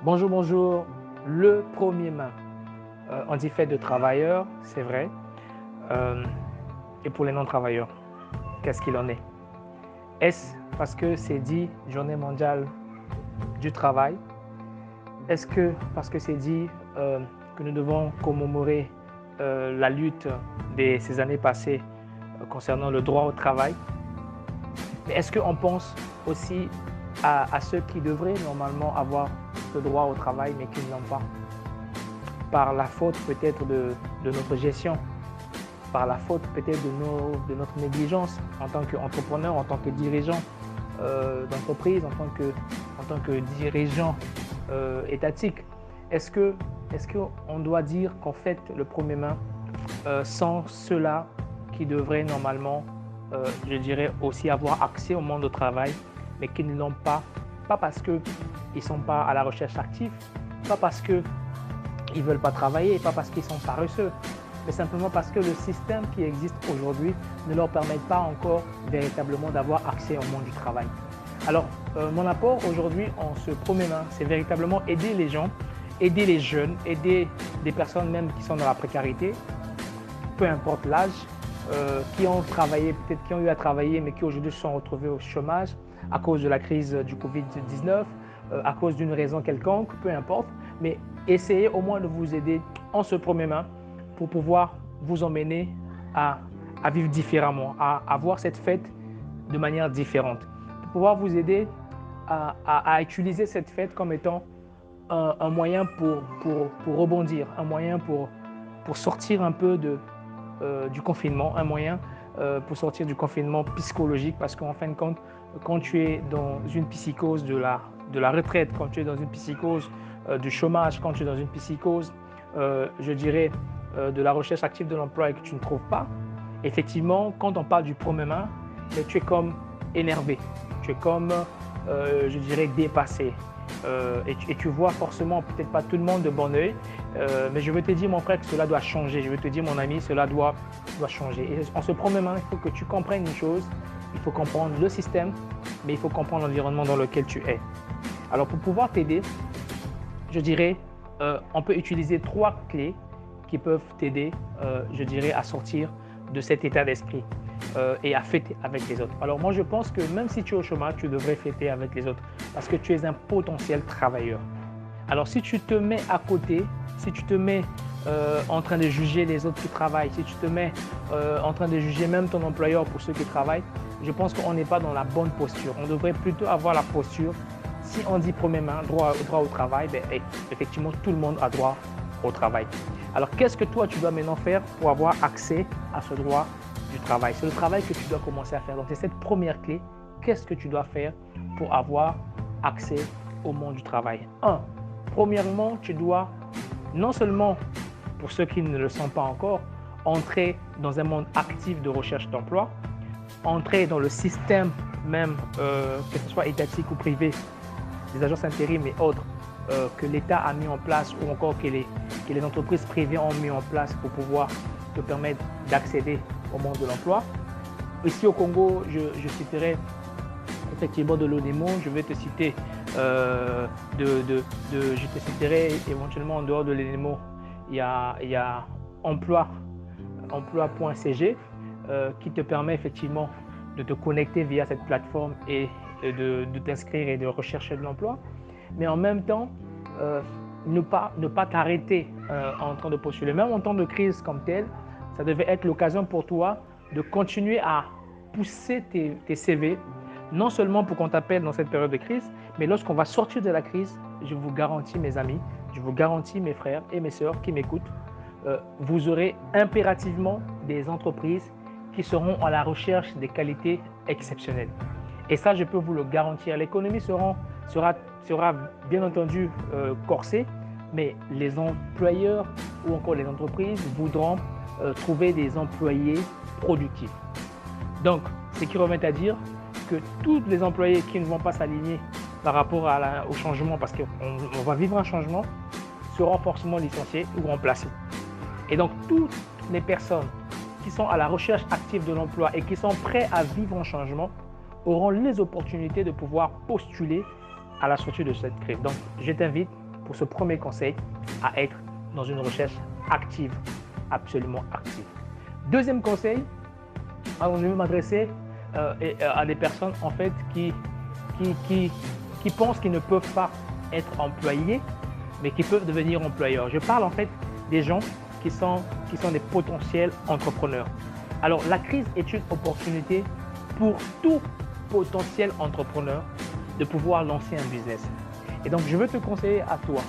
Bonjour, bonjour. Le premier main. On dit fête de travailleurs, c'est vrai. Euh, et pour les non-travailleurs, qu'est-ce qu'il en est? Est-ce parce que c'est dit Journée mondiale du travail? Est-ce que parce que c'est dit que nous devons commémorer la lutte de ces années passées concernant le droit au travail? Mais est-ce qu'on pense aussi à ceux qui devraient normalement avoir ce droit au travail mais qui ne l'ont pas? Par la faute peut-être de notre gestion, par la faute peut-être de notre négligence en tant qu'entrepreneur, en tant que dirigeant d'entreprise, en tant que dirigeant étatique. Est-ce qu'on doit dire qu'en fait le premier main sont ceux-là qui devraient normalement, je dirais, aussi avoir accès au monde du travail, mais qui ne l'ont pas, pas parce qu'ils ne sont pas à la recherche active, pas parce qu'ils ne veulent pas travailler, pas parce qu'ils sont paresseux, mais simplement parce que le système qui existe aujourd'hui ne leur permet pas encore véritablement d'avoir accès au monde du travail. Alors, mon apport aujourd'hui en ce premier main, c'est véritablement aider les gens, aider les jeunes, aider des personnes même qui sont dans la précarité, peu importe l'âge, qui ont travaillé, peut-être qui ont eu à travailler, mais qui aujourd'hui se sont retrouvés au chômage à cause de la crise du Covid-19, à cause d'une raison quelconque, peu importe, mais essayez au moins de vous aider en ce premier main pour pouvoir vous emmener à vivre différemment, à voir cette fête de manière différente, pour pouvoir vous aider à utiliser cette fête comme étant un moyen pour rebondir, un moyen pour sortir un peu du confinement, un moyen pour sortir du confinement psychologique, parce qu'en fin de compte, quand tu es dans une psychose de la retraite, quand tu es dans une psychose du chômage, quand tu es dans une psychose, je dirais, de la recherche active de l'emploi et que tu ne trouves pas, effectivement, quand on parle du premier main, tu es comme énervé, tu es comme, je dirais, dépassé. Et tu vois forcément, peut-être pas tout le monde de bon oeil, mais je veux te dire, mon frère, que cela doit changer. Je veux te dire, mon ami, cela doit changer. Et en ce premier main, il faut que tu comprennes une chose, il faut comprendre le système, mais il faut comprendre l'environnement dans lequel tu es. Alors, pour pouvoir t'aider, je dirais, on peut utiliser 3 clés qui peuvent t'aider, je dirais, à sortir de cet état d'esprit et à fêter avec les autres. Alors moi, je pense que même si tu es au chômage, tu devrais fêter avec les autres parce que tu es un potentiel travailleur. Alors si tu te mets à côté, si tu te mets en train de juger les autres qui travaillent, si tu te mets en train de juger même ton employeur pour ceux qui travaillent, je pense qu'on n'est pas dans la bonne posture. On devrait plutôt avoir la posture, si on dit premier main, droit au travail, ben, effectivement, tout le monde a droit au travail. Alors, qu'est-ce que toi, tu dois maintenant faire pour avoir accès à ce droit du travail? C'est le travail que tu dois commencer à faire. Donc, c'est cette première clé. Qu'est-ce que tu dois faire pour avoir accès au monde du travail? Premièrement, tu dois, non seulement, pour ceux qui ne le sont pas encore, entrer dans un monde actif de recherche d'emploi, entrer dans le système même, que ce soit étatique ou privé, des agences intérim et autres, que l'État a mis en place ou encore que les entreprises privées ont mis en place pour pouvoir te permettre d'accéder au monde de l'emploi. Ici au Congo, je citerai effectivement de l'ONEMO, je vais te citer, je te citerai éventuellement en dehors de l'ONEMO, il y a emploi.cg qui te permet effectivement de te connecter via cette plateforme et de t'inscrire et de rechercher de l'emploi. Mais en même temps, ne pas t'arrêter en train de postuler. Même en temps de crise comme telle, ça devait être l'occasion pour toi de continuer à pousser tes CV, non seulement pour qu'on t'appelle dans cette période de crise, mais lorsqu'on va sortir de la crise, je vous garantis mes amis, je vous garantis mes frères et mes sœurs qui m'écoutent, vous aurez impérativement des entreprises qui seront à la recherche des qualités exceptionnelles. Et ça, je peux vous le garantir. L'économie sera bien entendu corsée, mais les employeurs ou encore les entreprises voudront trouver des employés productifs. Donc, ce qui revient à dire que tous les employés qui ne vont pas s'aligner par rapport au changement, parce qu'on va vivre un changement, seront forcément licenciés ou remplacés. Et donc, toutes les personnes qui sont à la recherche active de l'emploi et qui sont prêts à vivre un changement auront les opportunités de pouvoir postuler à la sortie de cette crise. Donc, je t'invite pour ce premier conseil à être dans une recherche active, absolument active. Deuxième conseil, alors je vais m'adresser à des personnes en fait qui pensent qu'ils ne peuvent pas être employés, mais qui peuvent devenir employeurs. Je parle en fait des gens qui sont des potentiels entrepreneurs. Alors, la crise est une opportunité pour tout potentiel entrepreneur de pouvoir lancer un business. Et donc, je veux te conseiller à toi,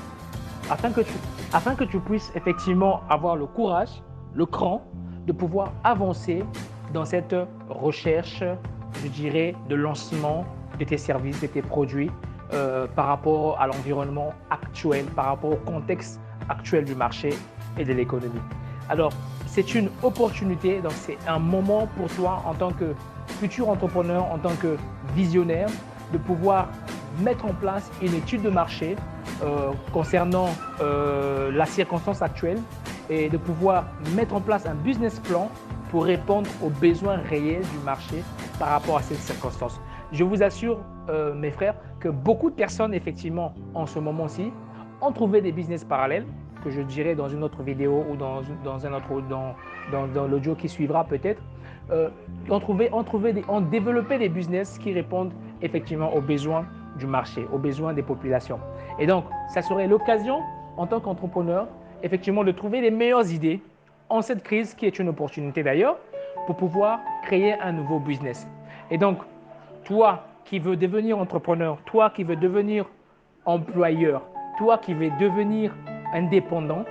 afin que tu puisses effectivement avoir le courage, le cran, de pouvoir avancer dans cette recherche, je dirais, de lancement de tes services, de tes produits par rapport à l'environnement actuel, par rapport au contexte actuel du marché et de l'économie. Alors, c'est une opportunité, donc c'est un moment pour toi en tant que futur entrepreneur, en tant que visionnaire, de pouvoir mettre en place une étude de marché concernant la circonstance actuelle et de pouvoir mettre en place un business plan pour répondre aux besoins réels du marché par rapport à cette circonstance. Je vous assure, mes frères, que beaucoup de personnes, effectivement, en ce moment-ci, ont trouvé des business parallèles, que je dirai dans une autre vidéo ou dans l'audio qui suivra peut-être, ont développé des business qui répondent effectivement aux besoins du marché, aux besoins des populations. Et donc, ça serait l'occasion, en tant qu'entrepreneur, effectivement, de trouver les meilleures idées en cette crise, qui est une opportunité d'ailleurs, pour pouvoir créer un nouveau business. Et donc, toi qui veux devenir entrepreneur, toi qui veux devenir employeur, toi qui veux devenir indépendant,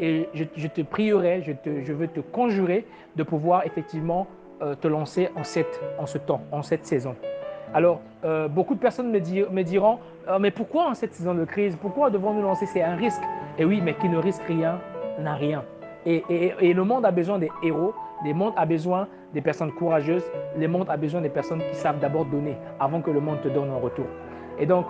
et je te prierai, je veux te conjurer de pouvoir effectivement te lancer en cette saison. Alors, beaucoup de personnes me diront mais pourquoi en cette saison de crise? Pourquoi devons-nous lancer? C'est un risque. Et oui, mais qui ne risque rien n'a rien. Et le monde a besoin des héros, le monde a besoin des personnes courageuses, le monde a besoin des personnes qui savent d'abord donner avant que le monde te donne en retour. Et donc,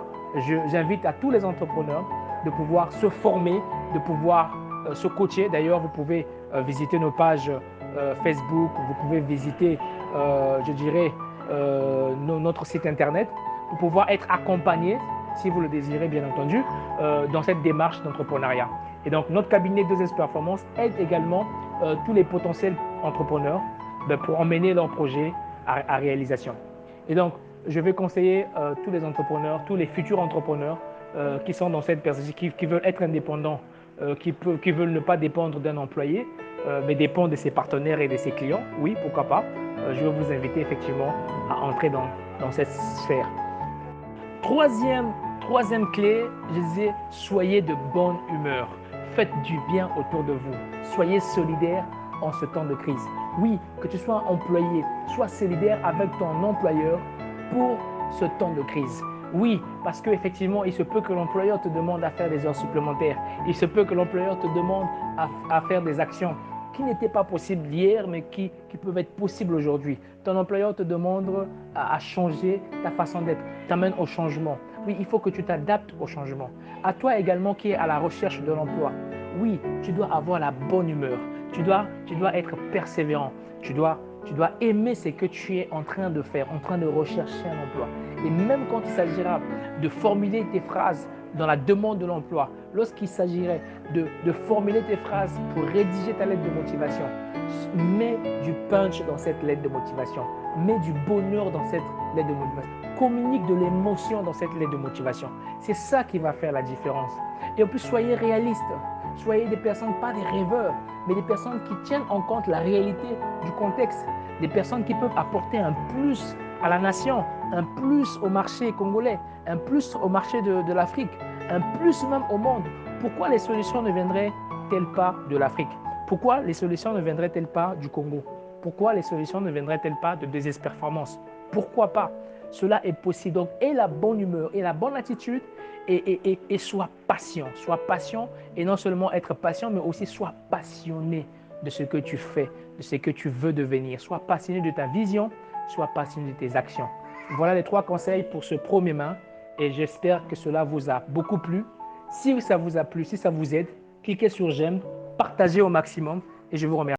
j'invite à tous les entrepreneurs de pouvoir se former, de pouvoir se coacher. D'ailleurs, vous pouvez visiter nos pages Facebook, vous pouvez visiter, je dirais, notre site internet pour pouvoir être accompagné, si vous le désirez bien entendu, dans cette démarche d'entrepreneuriat. Et donc, notre cabinet 2S Performance aide également tous les potentiels entrepreneurs pour emmener leur projet à réalisation. Et donc, je vais conseiller tous les entrepreneurs, tous les futurs entrepreneurs qui sont dans cette perspective, qui veulent être indépendants, qui veulent ne pas dépendre d'un employé, mais dépendre de ses partenaires et de ses clients. Oui, pourquoi pas. Je vais vous inviter effectivement à entrer dans cette sphère. Troisième clé, je disais, soyez de bonne humeur. Faites du bien autour de vous. Soyez solidaires en ce temps de crise. Oui, que tu sois employé, sois solidaire avec ton employeur pour ce temps de crise. Oui, parce qu'effectivement, il se peut que l'employeur te demande à faire des heures supplémentaires. Il se peut que l'employeur te demande à faire des actions qui n'étaient pas possibles hier, mais qui peuvent être possibles aujourd'hui. Ton employeur te demande à changer ta façon d'être, t'amène au changement. Oui, il faut que tu t'adaptes au changement. À toi également qui es à la recherche de l'emploi, oui, tu dois avoir la bonne humeur. Tu dois être persévérant. Tu dois aimer ce que tu es en train de faire, en train de rechercher un emploi. Et même quand il s'agira de formuler tes phrases dans la demande de l'emploi, lorsqu'il s'agirait de formuler tes phrases pour rédiger ta lettre de motivation, mets du punch dans cette lettre de motivation, mets du bonheur dans cette lettre de motivation, communique de l'émotion dans cette lettre de motivation. C'est ça qui va faire la différence. Et en plus, soyez réalistes, soyez des personnes, pas des rêveurs, mais des personnes qui tiennent en compte la réalité du contexte, des personnes qui peuvent apporter un plus à la nation, un plus au marché congolais, un plus au marché de l'Afrique, un plus même au monde. Pourquoi les solutions ne viendraient-elles pas de l'Afrique? Pourquoi les solutions ne viendraient-elles pas du Congo? Pourquoi les solutions ne viendraient-elles pas de 2S Performance? Pourquoi pas? Cela est possible. Donc, aie la bonne humeur et la bonne attitude et sois patient. Sois patient et non seulement être patient, mais aussi sois passionné de ce que tu fais, de ce que tu veux devenir. Sois passionné de ta vision, sois passionné de tes actions. Voilà les 3 conseils pour ce premier main et j'espère que cela vous a beaucoup plu. Si ça vous a plu, si ça vous aide, cliquez sur j'aime, partagez au maximum et je vous remercie.